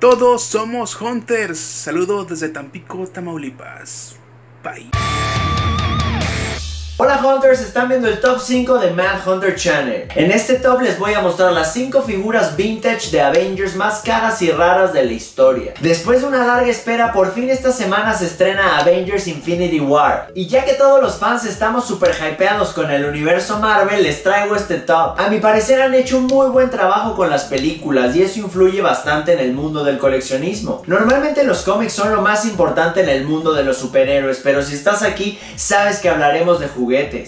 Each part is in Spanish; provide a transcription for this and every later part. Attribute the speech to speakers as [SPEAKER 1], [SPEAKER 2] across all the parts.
[SPEAKER 1] Todos somos Hunters. Saludos desde Tampico, Tamaulipas. Bye.
[SPEAKER 2] Hola Hunters, están viendo el top 5 de Mad Hunter Channel. En este top les voy a mostrar las 5 figuras vintage de Avengers más caras y raras de la historia. Después de una larga espera, por fin esta semana se estrena Avengers Infinity War. Y ya que todos los fans estamos super hypeados con el universo Marvel, les traigo este top. A mi parecer han hecho un muy buen trabajo con las películas y eso influye bastante en el mundo del coleccionismo. Normalmente los cómics son lo más importante en el mundo de los superhéroes, pero si estás aquí, sabes que hablaremos de juguetes.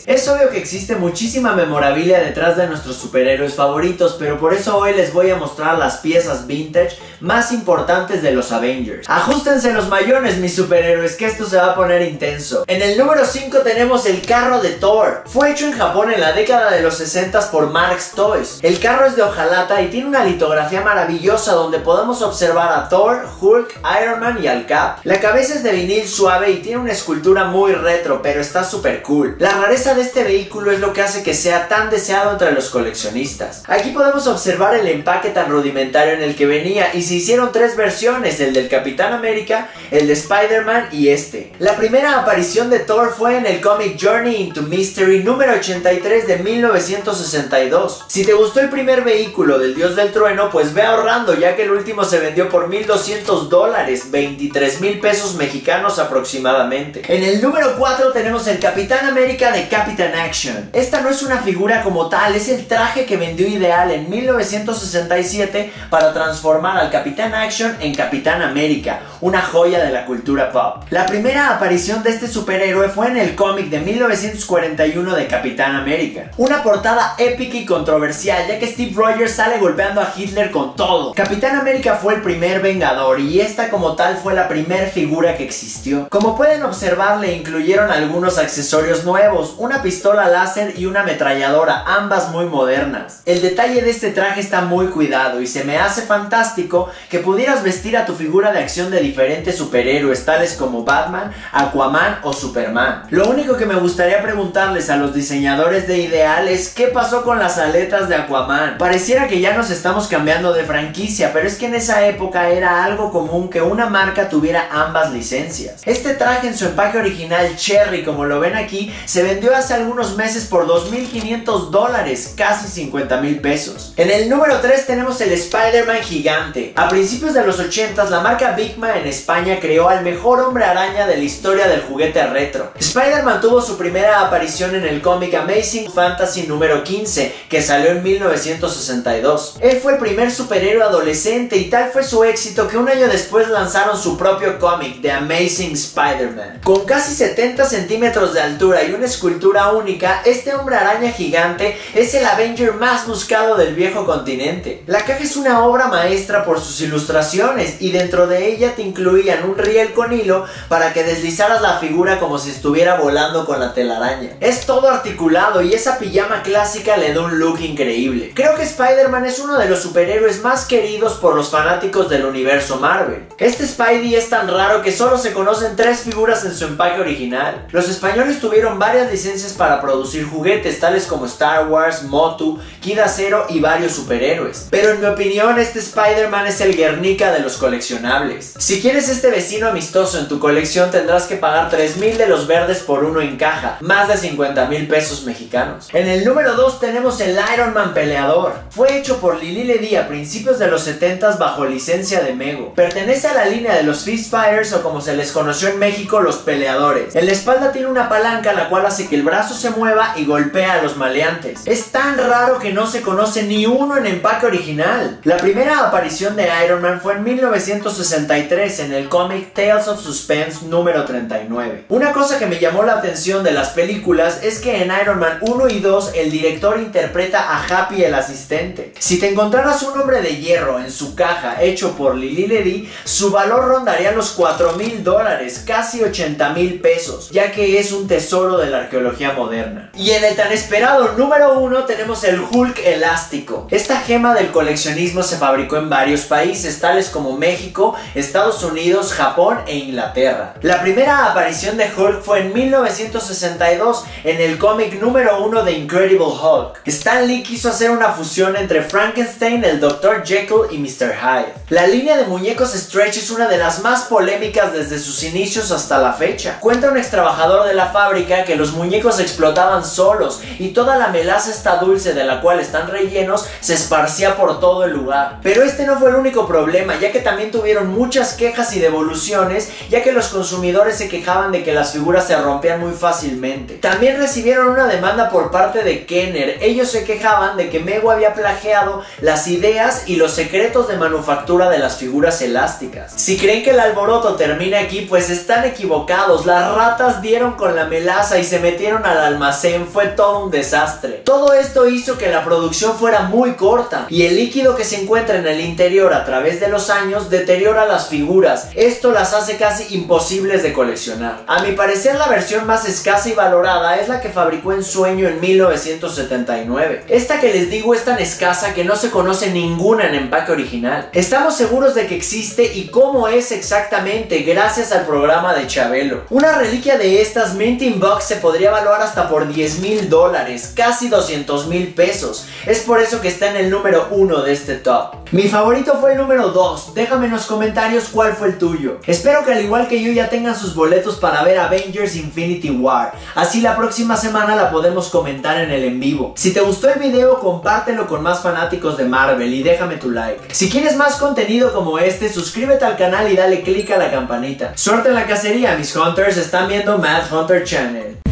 [SPEAKER 2] Es obvio que existe muchísima memorabilia detrás de nuestros superhéroes favoritos, pero por eso hoy les voy a mostrar las piezas vintage más importantes de los Avengers. Ajustense los mayones, mis superhéroes, que esto se va a poner intenso. En el número 5 tenemos el carro de Thor. Fue hecho en Japón en la década de los 60 por Marx Toys. El carro es de hojalata y tiene una litografía maravillosa donde podemos observar a Thor, Hulk, Iron Man y al Cap. La cabeza es de vinil suave y tiene una escultura muy retro, pero está súper cool. La rareza de este vehículo es lo que hace que sea tan deseado entre los coleccionistas. Aquí podemos observar el empaque tan rudimentario en el que venía y se hicieron 3 versiones, el del Capitán América, el de Spider-Man y este. La primera aparición de Thor fue en el cómic Journey into Mystery número 83 de 1962. Si te gustó el primer vehículo del Dios del Trueno, pues ve ahorrando, ya que el último se vendió por $1,200, 23,000 pesos mexicanos aproximadamente. En el número 4 tenemos el Capitán América de Captain Action. Esta no es una figura como tal, es el traje que vendió Ideal en 1967 para transformar al Capitán Action en Capitán América, una joya de la cultura pop. La primera aparición de este superhéroe fue en el cómic de 1941 de Capitán América. Una portada épica y controversial, ya que Steve Rogers sale golpeando a Hitler con todo. Capitán América fue el primer vengador y esta como tal fue la primera figura que existió. Como pueden observar, le incluyeron algunos accesorios nuevos, una pistola láser y una ametralladora, ambas muy modernas. El detalle de este traje está muy cuidado y se me hace fantástico que pudieras vestir a tu figura de acción de diferentes superhéroes tales como Batman, Aquaman o Superman. Lo único que me gustaría preguntarles a los diseñadores de Ideal es ¿qué pasó con las aletas de Aquaman? Pareciera que ya nos estamos cambiando de franquicia, pero es que en esa época era algo común que una marca tuviera ambas licencias. Este traje en su empaque original Cherry, como lo ven aquí, se vendió hace algunos meses por $2,500, casi 50,000 pesos. En el número 3 tenemos el Spider-Man gigante. A principios de los 80s, la marca Bigma en España creó al mejor hombre araña de la historia del juguete retro. Spider-Man tuvo su primera aparición en el cómic Amazing Fantasy número 15, que salió en 1962. Él fue el primer superhéroe adolescente y tal fue su éxito que un año después lanzaron su propio cómic, The Amazing Spider-Man. Con casi 70 centímetros de altura y una escultura única, este hombre araña gigante es el Avenger más buscado del viejo continente. La caja es una obra maestra por sus ilustraciones y dentro de ella te incluían un riel con hilo para que deslizaras la figura como si estuviera volando con la telaraña. Es todo articulado y esa pijama clásica le da un look increíble. Creo que Spider-Man es uno de los superhéroes más queridos por los fanáticos del universo Marvel. Este Spidey es tan raro que solo se conocen 3 figuras en su empaque original. Los españoles tuvieron varias licencias para producir juguetes tales como Star Wars, Motu, Kid Acero y varios superhéroes. Pero en mi opinión este Spider-Man es el Guernica de los coleccionables. Si quieres este vecino amistoso en tu colección tendrás que pagar 3,000 de los verdes por uno en caja, más de 50,000 pesos mexicanos. En el número 2 tenemos el Iron Man peleador. Fue hecho por Lili Ledy a principios de los 70s bajo licencia de Mego. Pertenece a la línea de los Fist Fighters o como se les conoció en México, los peleadores. En la espalda tiene una palanca la cual hace que el brazo se mueva y golpea a los maleantes. Es tan raro que no se conoce ni uno en empaque original. La primera aparición de Iron Man fue en 1963 en el cómic Tales of Suspense número 39. Una cosa que me llamó la atención de las películas es que en Iron Man 1 y 2 el director interpreta a Happy el asistente. Si te encontraras un hombre de hierro en su caja hecho por Lili Ledy, su valor rondaría los $4,000, casi 80,000 pesos, ya que es un tesoro de de la arqueología moderna. Y en el tan esperado número 1 tenemos el Hulk elástico. Esta gema del coleccionismo se fabricó en varios países, tales como México, Estados Unidos, Japón e Inglaterra. La primera aparición de Hulk fue en 1962 en el cómic número 1 de Incredible Hulk. Stan Lee quiso hacer una fusión entre Frankenstein, el Dr. Jekyll y Mr. Hyde. La línea de muñecos Stretch es una de las más polémicas desde sus inicios hasta la fecha. Cuenta un ex trabajador de la fábrica que los muñecos explotaban solos y toda la melaza esta dulce de la cual están rellenos se esparcía por todo el lugar. Pero este no fue el único problema, ya que también tuvieron muchas quejas y devoluciones, ya que los consumidores se quejaban de que las figuras se rompían muy fácilmente. También recibieron una demanda por parte de Kenner. Ellos se quejaban de que Mego había plagiado las ideas y los secretos de manufactura de las figuras elásticas. Si creen que el alboroto termina aquí, pues están equivocados. Las ratas dieron con la melaza y se metieron al almacén. Fue todo un desastre. Todo esto hizo que la producción fuera muy corta y el líquido que se encuentra en el interior a través de los años deteriora las figuras. Esto las hace casi imposibles de coleccionar. A mi parecer, la versión más escasa y valorada es la que fabricó Ensueño en 1979. Esta que les digo es tan escasa que no se conoce ninguna en empaque original. Estamos seguros de que existe y cómo es exactamente gracias al programa de Chabelo. Una reliquia de estas mint in box se podría evaluar hasta por $10,000, casi 200,000 pesos. Es por eso que está en el número 1 de este top. Mi favorito fue el número 2. Déjame en los comentarios cuál fue el tuyo. Espero que al igual que yo ya tengan sus boletos para ver Avengers Infinity War. Así la próxima semana la podemos comentar en el en vivo. Si te gustó el video, compártelo con más fanáticos de Marvel y déjame tu like. Si quieres más contenido como este, suscríbete al canal y dale click a la campanita. Suerte en la cacería, mis hunters. Están viendo Mad Hunter Channel.